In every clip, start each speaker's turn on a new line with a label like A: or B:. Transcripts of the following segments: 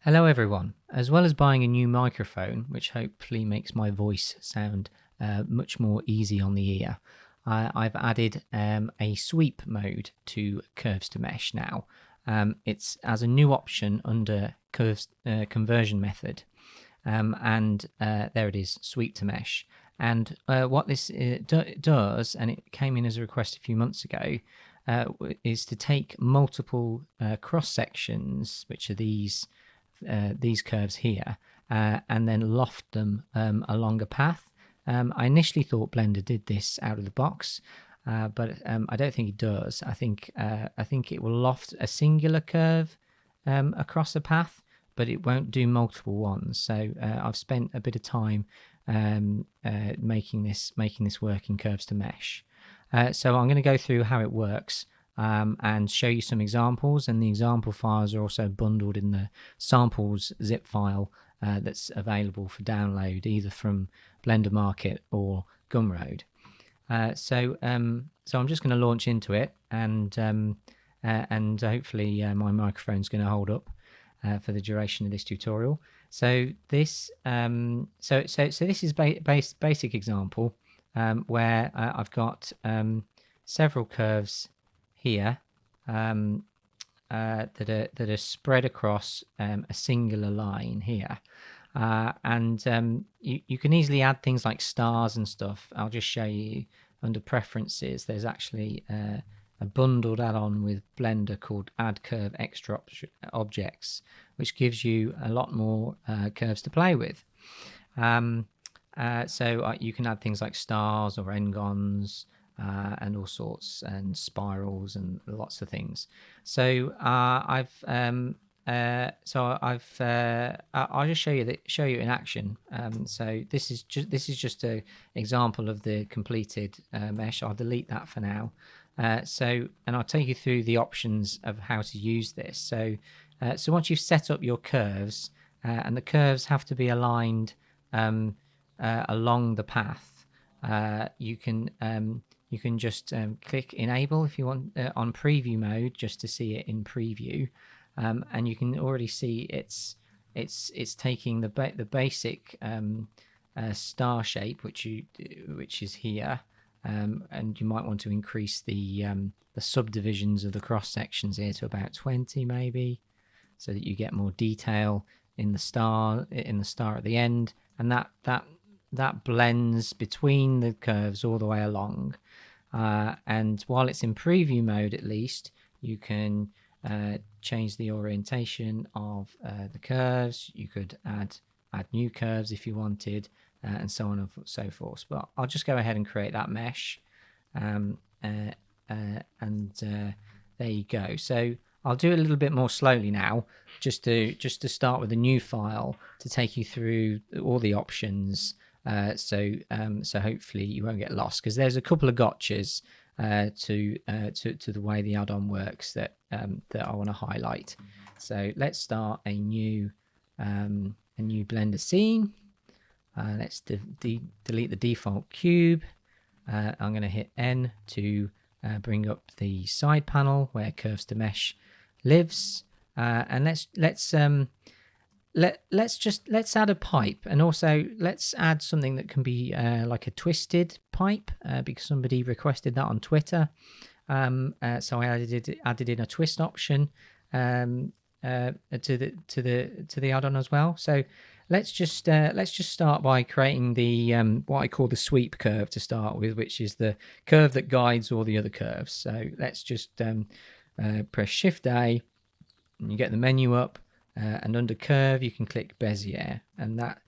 A: Hello everyone. As well as buying a new microphone, which hopefully makes my voice sound much more easy on the ear, I've added a sweep mode to Curves to Mesh now. It's as a new option under Curves conversion method, and there it is, sweep to mesh. And what this does, and it came in as a request a few months ago, is to take multiple cross sections, which are these curves here, and then loft them along a path. I initially thought Blender did this out of the box, but I don't think it does. I think it will loft a singular curve across a path, but it won't do multiple ones. So I've spent a bit of time making this work in Curves to Mesh. So I'm going to go through how it works and show you some examples, and the example files are also bundled in the samples zip file that's available for download either from Blender Market or Gumroad. So I'm just going to launch into it, and hopefully my microphone's going to hold up for the duration of this tutorial. So this this is basic example where I've got several curves here that are spread across a singular line here, and you can easily add things like stars and stuff. I'll just show you under preferences. There's actually a bundled add-on with Blender called Add Curve Extra Objects, which gives you a lot more curves to play with. So you can add things like stars or n-gons and all sorts, and spirals and lots of things. So I'll just show you in action. So this is just an example of the completed mesh. I'll delete that for now. And I'll take you through the options of how to use this. So once you've set up your curves, and the curves have to be aligned along the path, you can just click enable if you want on preview mode, just to see it in preview, and you can already see it's taking the basic star shape, which is here. And you might want to increase the subdivisions of the cross sections here to about 20 maybe, so that you get more detail in the star at the end, and that blends between the curves all the way along. And while it's in preview mode, at least you can change the orientation of the curves. You could add new curves if you wanted, and so on and so forth. But I'll just go ahead and create that mesh, and there you go. So I'll do it a little bit more slowly now, just to start with a new file to take you through all the options. So hopefully you won't get lost, because there's a couple of gotchas to the way the add-on works that I want to highlight. So let's start a new Blender scene. Let's delete the default cube. I'm going to hit N to bring up the side panel where Curves to Mesh lives, and let's add a pipe, and also let's add something that can be like a twisted pipe, because somebody requested that on Twitter. So I added in a twist option to the add-on as well. So let's just start by creating the what I call the sweep curve to start with, which is the curve that guides all the other curves. So let's just press Shift A, and you get the menu up, and under curve you can click Bezier, and that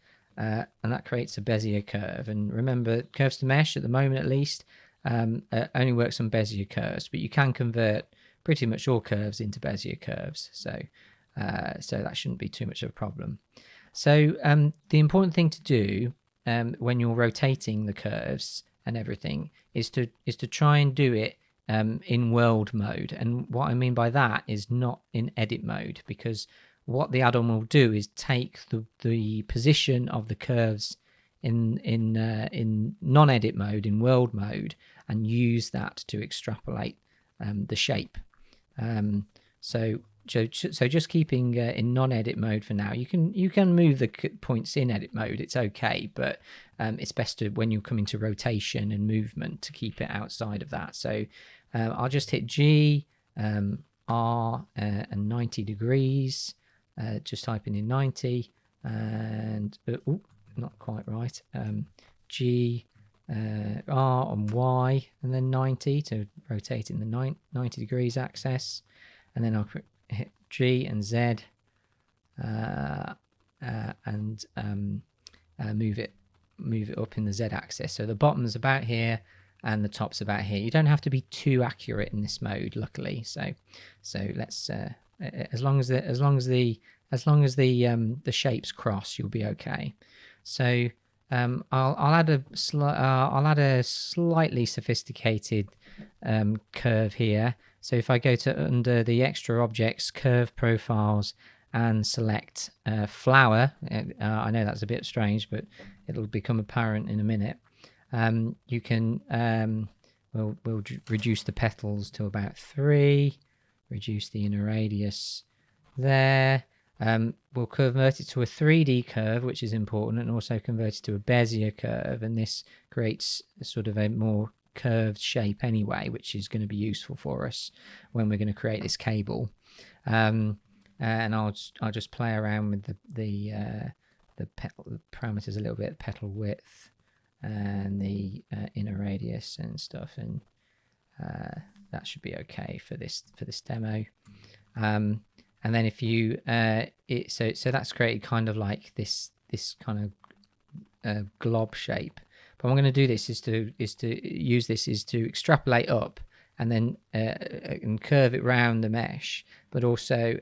A: creates a Bezier curve. And remember, Curves to Mesh at the moment, at least, only works on Bezier curves, but you can convert pretty much all curves into Bezier curves. So that shouldn't be too much of a problem. So the important thing to do when you're rotating the curves and everything is to try and do it in world mode. And what I mean by that is not in edit mode, because what the add-on will do is take the position of the curves in non-edit mode, in world mode, and use that to extrapolate the shape. So so just keeping in non-edit mode for now. You can move the points in edit mode. It's okay, but it's best to, when you come into rotation and movement, to keep it outside of that. So I'll just hit G, R, and 90 degrees. Just typing in 90, and not quite right. G, R and Y, and then 90 to rotate in the 90 degrees axis, and then I'll hit G and Z, and move it up in the Z axis. So the bottom's about here and the top's about here. You don't have to be too accurate in this mode, luckily. So let's as long as the shapes cross, you'll be okay. So I'll add a slightly sophisticated curve here. So if I go to under the extra objects, curve profiles, and select flower, I know that's a bit strange, but it'll become apparent in a minute. You can we'll reduce the petals to about 3, reduce the inner radius there. We'll convert it to a 3D curve, which is important, and also convert it to a Bezier curve, and this creates sort of a more curved shape anyway, which is going to be useful for us when we're going to create this cable. And I'll just play around with the petal parameters a little bit, petal width and the inner radius and stuff, and that should be okay for this demo. And then if you so that's created kind of like this kind of glob shape. But what I'm going to do this is to extrapolate up and then and curve it round the mesh, but also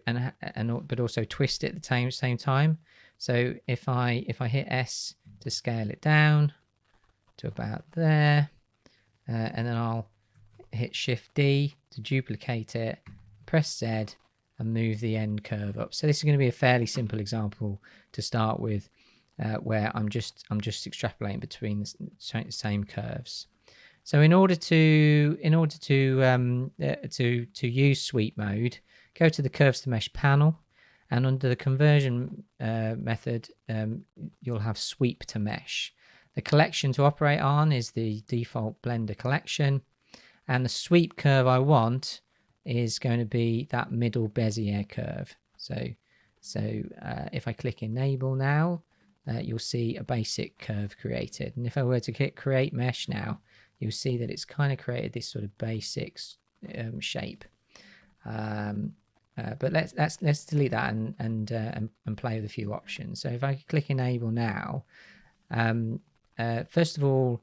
A: twist it at the same time. So if I hit S to scale it down to about there, and then I'll hit Shift D to duplicate it, press Z, and move the end curve up. So this is going to be a fairly simple example to start with, where I'm just extrapolating between the same curves. So in order to use sweep mode, go to the curves to mesh panel, and under the conversion method, you'll have sweep to mesh. The collection to operate on is the default Blender collection, and the sweep curve I want is going to be that middle Bezier curve. So if I click enable now, you'll see a basic curve created. And if I were to click create mesh now, you'll see that it's kind of created this sort of basic shape. But let's delete that and play with a few options. So if I click enable now, first of all,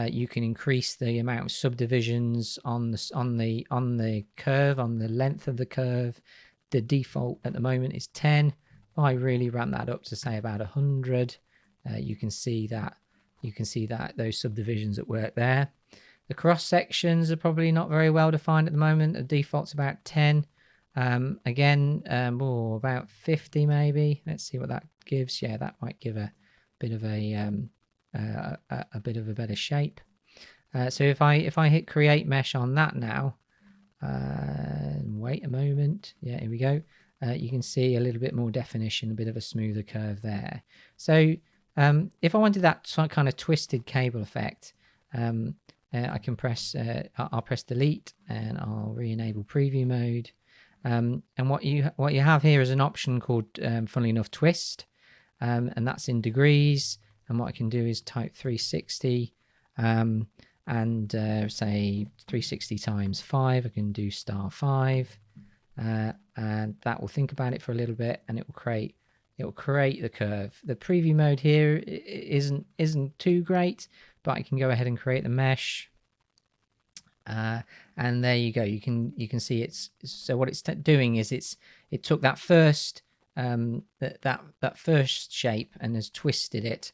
A: you can increase the amount of subdivisions on the curve, on the length of the curve. The default at the moment is 10. If I really ramp that up to say about 100, you can see that those subdivisions at work there. The cross sections are probably not very well defined at the moment. The default's about 10. Again, about 50 maybe. Let's see what that gives. Yeah, that might give a bit of a better shape. So if I hit create mesh on that now, wait a moment. Yeah, here we go. You can see a little bit more definition, a bit of a smoother curve there. So if I wanted that kind of twisted cable effect, I can I'll press delete and I'll re-enable preview mode. And what you have here is an option called, funnily enough, twist, and that's in degrees. And what I can do is type 360 and say 360 times 5. I can do *5, and that will think about it for a little bit, and it will create the curve. The preview mode here isn't too great, but I can go ahead and create the mesh. And there you go. You can see it's so what it's doing is it took that first that first shape and has twisted it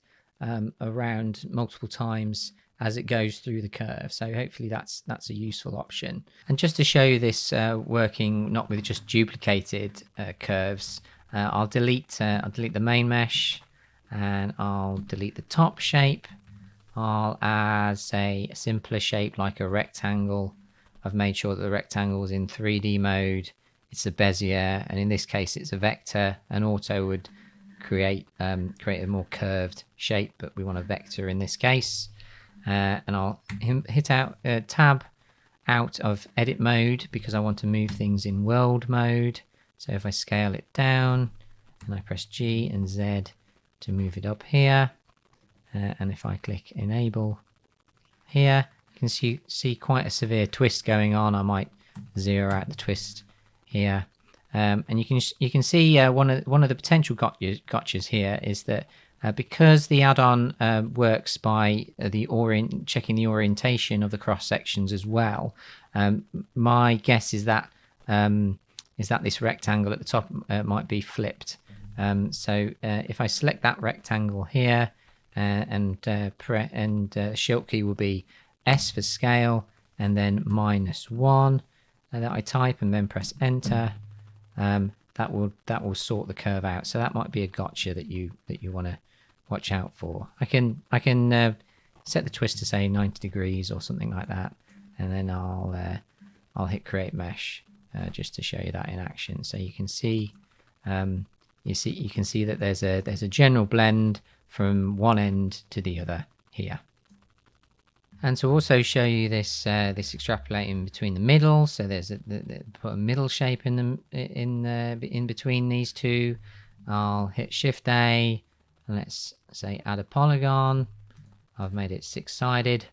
A: around multiple times as it goes through the curve. So hopefully that's a useful option. And just to show you this working not with just duplicated curves, I'll delete the main mesh, and I'll delete the top shape. I'll add, say, a simpler shape like a rectangle. I've made sure that the rectangle is in 3D mode. it's a Bezier, and in this case it's a vector. An auto would create a more curved shape, but we want a vector in this case. And I'll hit out tab out of edit mode because I want to move things in world mode. So if I scale it down and I press G and Z to move it up here, and if I click enable here, you can see quite a severe twist going on. I might zero out the twist here, and you can see one of the potential gotchas here is that because the add-on works by checking the orientation of the cross sections as well. My guess is that this rectangle at the top might be flipped. So if I select that rectangle here, and shift key will be S for scale, and then -1 that I type, and then press enter. That will sort the curve out. So that might be a gotcha that you want to watch out for. I can set the twist to say 90 degrees or something like that, and then I'll hit create mesh just to show you that in action. So you can see that there's a general blend from one end to the other here. And to also show you this extrapolating between the middle, so there's put a middle shape in between these two. I'll hit Shift A, and let's say add a polygon. I've made it 6-sided.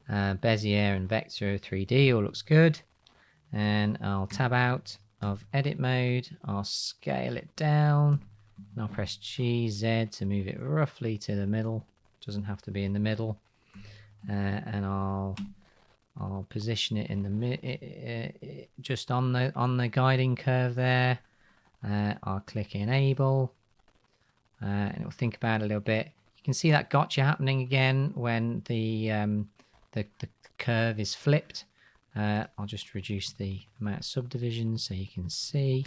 A: Bezier and vector 3D all looks good. And I'll tab out of edit mode. I'll scale it down, and I'll press GZ to move it roughly to the middle. Doesn't have to be in the middle. And I'll position it in the just on the guiding curve there. I'll click enable, and it'll think about it a little bit. You can see that gotcha happening again when the curve is flipped. I'll just reduce the amount of subdivisions so you can see.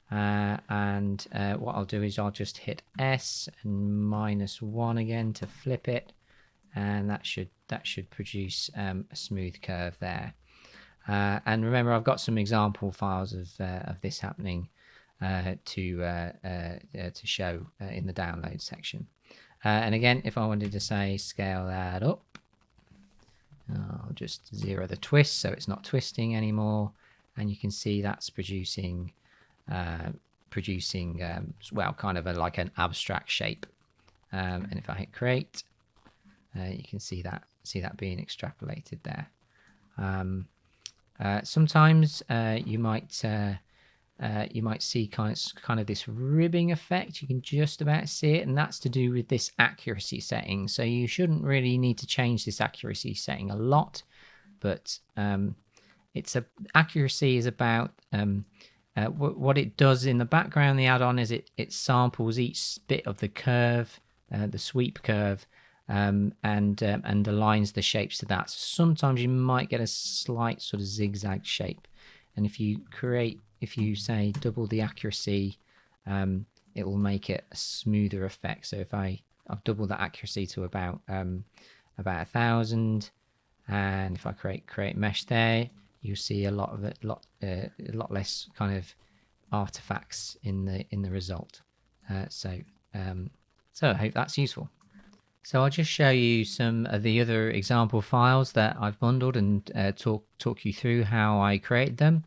A: And what I'll do is I'll just hit S and -1 again to flip it, and that should produce a smooth curve there. And remember, I've got some example files of this happening to show in the download section. And again, if I wanted to say scale that up, I'll just zero the twist so it's not twisting anymore, and you can see that's producing well, kind of like an abstract shape. And if I hit create, you can see that being extrapolated there. Sometimes you might see kind of this ribbing effect. You can just about see it, and that's to do with this accuracy setting. So you shouldn't really need to change this accuracy setting a lot, but accuracy is about what it does in the background. The add-on is it samples each bit of the curve, the sweep curve, and aligns the shapes to that. So sometimes you might get a slight sort of zigzag shape, and if you say double the accuracy, it will make it a smoother effect. So if I've doubled that accuracy to about 1,000, and if I create mesh there, you'll see a lot less kind of artifacts in the result. So I hope that's useful. So I'll just show you some of the other example files that I've bundled and talk you through how I created them.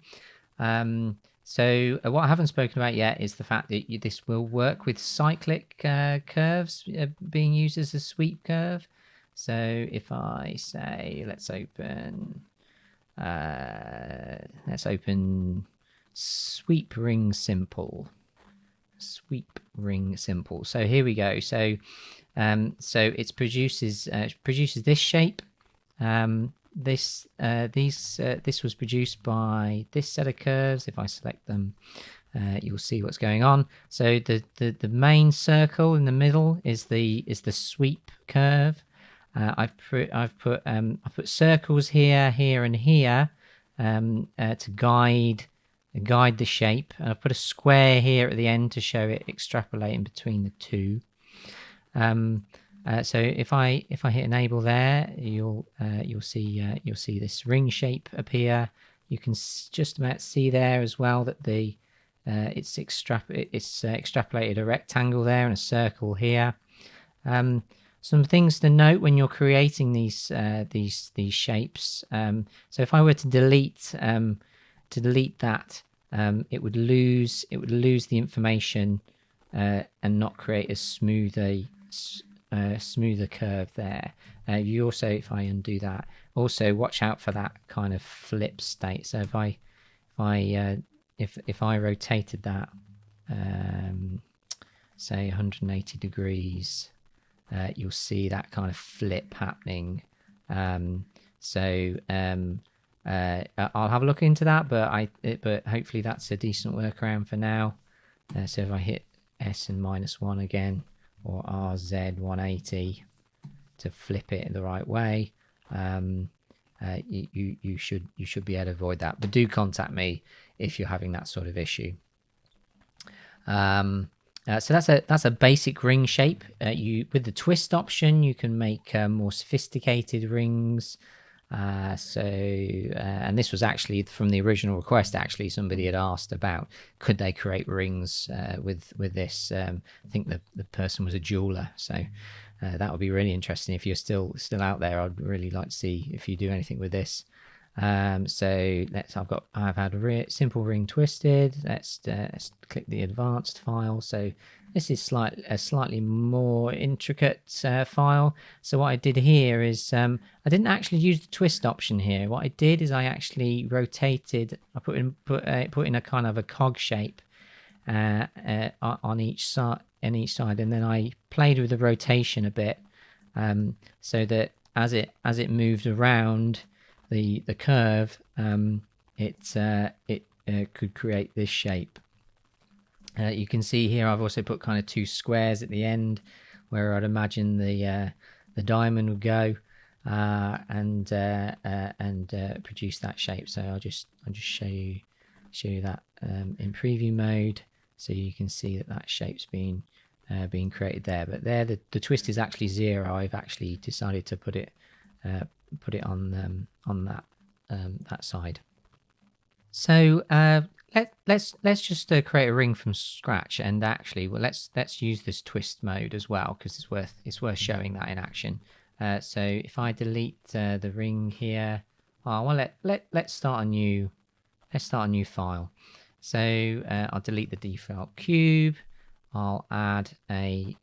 A: So what I haven't spoken about yet is the fact that this will work with cyclic curves being used as a sweep curve. So if I say let's open sweep ring simple. So here we go. So it produces this shape. This was produced by this set of curves. If I select them, you'll see what's going on. So the main circle in the middle is the sweep curve. I've put circles here, and here to guide the shape. And I've put a square here at the end to show it extrapolating between the two. So if I hit enable there, you'll see this ring shape appear. You can just about see there as well that the it's extrapolated a rectangle there and a circle here. Some things to note when you're creating these shapes. So if I were to delete that, it would lose the information and not create a smoother curve there. You also, if I undo that, also watch out for that kind of flip state. So if I rotated that, say 180 degrees, you'll see that kind of flip happening. I'll have a look into that, but hopefully that's a decent workaround for now. So if I hit S and -1 again, or RZ 180 to flip it the right way, you should be able to avoid that. But do contact me if you're having that sort of issue. So that's a basic ring shape. With the twist option, you can make more sophisticated rings. And this was actually from the original request. Actually, somebody had asked about could they create rings with this. I think the person was a jeweler, so that would be really interesting. If you're still out there, I'd really like to see if you do anything with this. So I've had a simple ring twisted. Let's click the advanced file. So this is a slightly more intricate file. So what I did here is I didn't actually use the twist option here. What I did is I actually rotated. I put in a kind of a cog shape on each side, and then I played with the rotation a bit, so that as it moved around the curve, it could create this shape. You can see here I've also put kind of two squares at the end where I'd imagine the diamond would go, and produce that shape. So I'll just show you that in preview mode, so you can see that shape's being created there. But there the twist is actually 0. I've actually decided to put it on that side. So let's just create a ring from scratch, and actually, well, let's use this twist mode as well, because it's worth showing that in action. So if I delete the ring here, let's start a new file. So I'll delete the default cube. I'll add a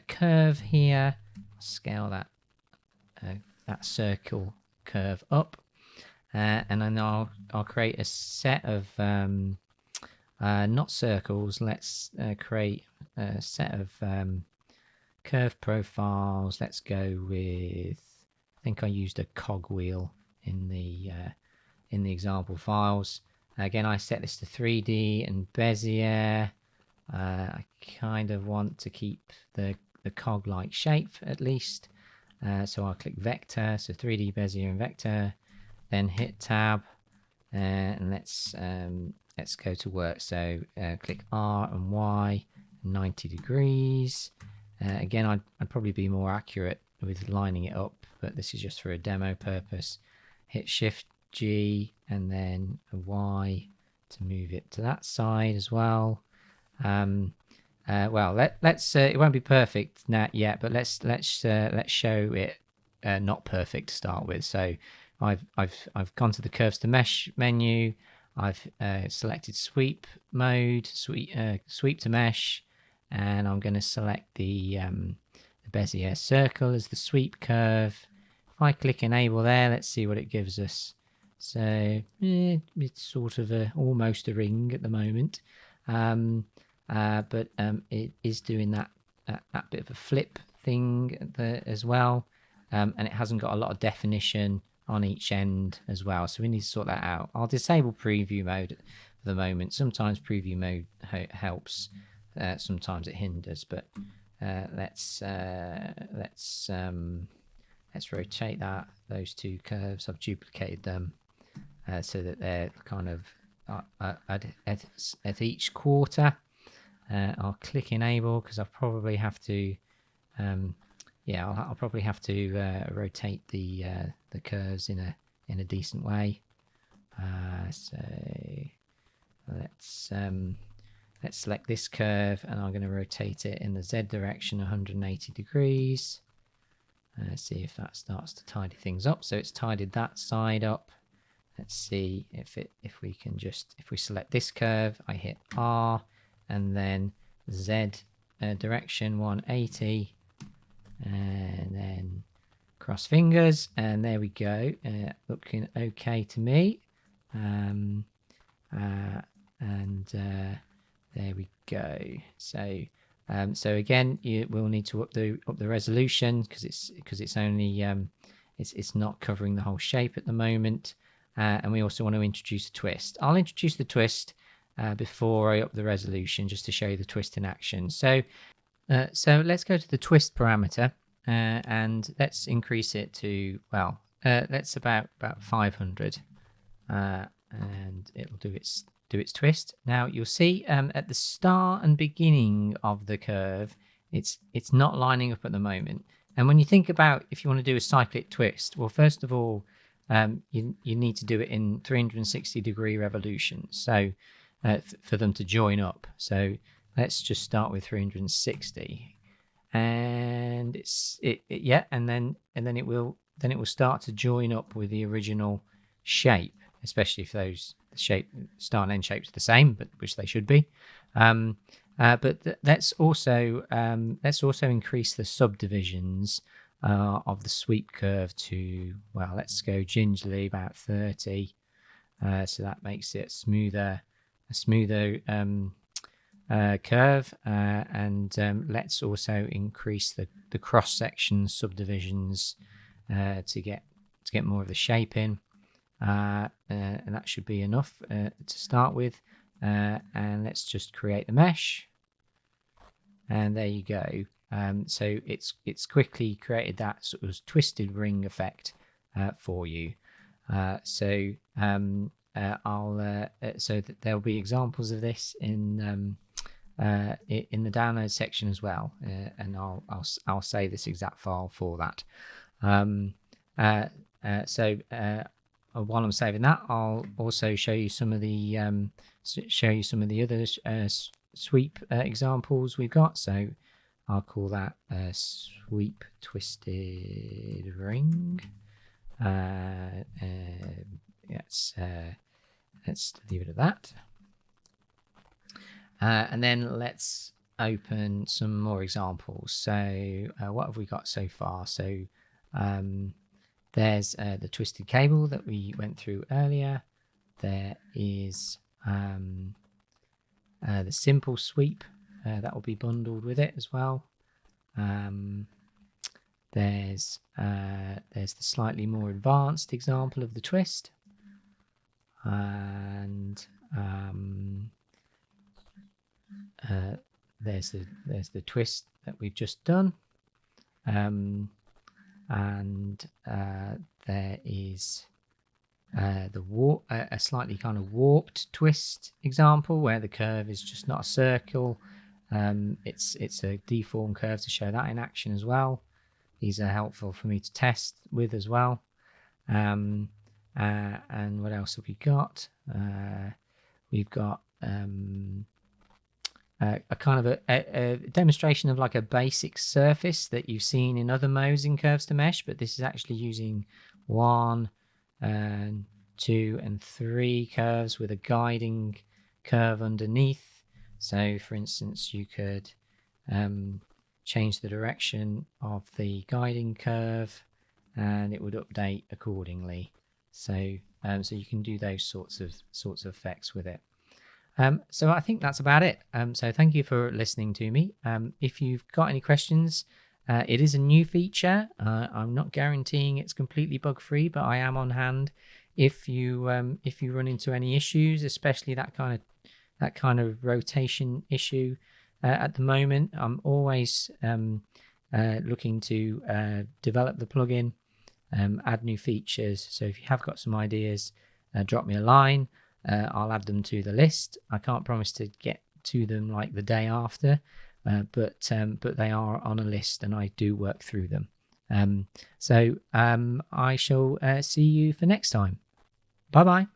A: curve here. Scale that circle curve up, and then I'll create a set of not circles. Let's create a set of curve profiles. Let's go with, I think I used a cogwheel in the example files. Again, I set this to 3D and Bezier. I kind of want to keep the cog-like shape at least. So I'll click vector, so 3D Bezier and vector, then hit tab, and let's go to work. So click R and Y, 90 degrees. Again, I'd probably be more accurate with lining it up, but this is just for a demo purpose. Hit Shift G and then a Y to move it to that side as well. Well, let's it won't be perfect yet, but let's show it not perfect to start with. So I've gone to the curves to mesh menu. I've selected sweep mode, sweep to mesh, and I'm going to select the Bezier circle as the sweep curve. If I click enable there, let's see what it gives us. So it's sort of almost a ring at the moment. But it is doing that bit of a flip thing as well, and it hasn't got a lot of definition on each end as well, so we need to sort that out. I'll disable preview mode for the moment. Sometimes preview mode helps, sometimes it hinders, but let's rotate those two curves. I've duplicated them so that they're kind of at each quarter. I'll click enable because I'll probably have to I'll probably have to rotate the curves in a decent way. So let's select this curve, and I'm going to rotate it in the Z direction 180 degrees. See if that starts to tidy things up. So it's tidied that side up. Let's see if we select this curve, I hit R and then Z direction 180, and then cross fingers, and there we go. Looking okay to me. And there we go. So again, you will need to up the resolution because it's only it's not covering the whole shape at the moment. And we also want to introduce a twist. I'll introduce the twist before I up the resolution, just to show you the twist in action. So let's go to the twist parameter, and let's increase it to, well, let's about 500, and it'll do its twist. Now you'll see at the start and beginning of the curve, it's not lining up at the moment. And when you think about if you want to do a cyclic twist, well, first of all, you need to do it in 360 degree revolutions, so for them to join up. So let's just start with 360, and and then it will start to join up with the original shape, especially if those start and end shapes are the same, but which they should be. But let's also increase the subdivisions of the sweep curve to, well, let's go gingerly about 30, so that makes it a smoother curve, and let's also increase the cross section subdivisions to get more of the shape in, and that should be enough to start with. And let's just create the mesh, and there you go. So it's quickly created that sort of twisted ring effect for you. So there'll be examples of this in the download section as well, and I'll save this exact file for that. While I'm saving that, I'll also show you some of the other sweep examples we've got. So I'll call that a sweep twisted ring. Let's leave it at that. And then let's open some more examples. So what have we got so far? So there's the twisted cable that we went through earlier. There is the simple sweep that will be bundled with it as well. There's the slightly more advanced example of the twist, and there's the twist that we've just done, and there is a slightly kind of warped twist example where the curve is just not a circle. It's a deformed curve, to show that in action as well. These are helpful for me to test with as well. And what else have we got? We've got a kind of a demonstration of like a basic surface that you've seen in other modes in curves to mesh, but this is actually using 1, 2, and 3 curves with a guiding curve underneath. So for instance, you could change the direction of the guiding curve and it would update accordingly. So you can do those sorts of effects with it. So I think that's about it. So thank you for listening to me. If you've got any questions, it is a new feature. I'm not guaranteeing it's completely bug free, but I am on hand if you run into any issues, especially that kind of rotation issue. At the moment, I'm always looking to develop the plugin, add new features. So if you have got some ideas, drop me a line. I'll add them to the list. I can't promise to get to them like the day after, but they are on a list and I do work through them. I shall see you for next time. Bye bye.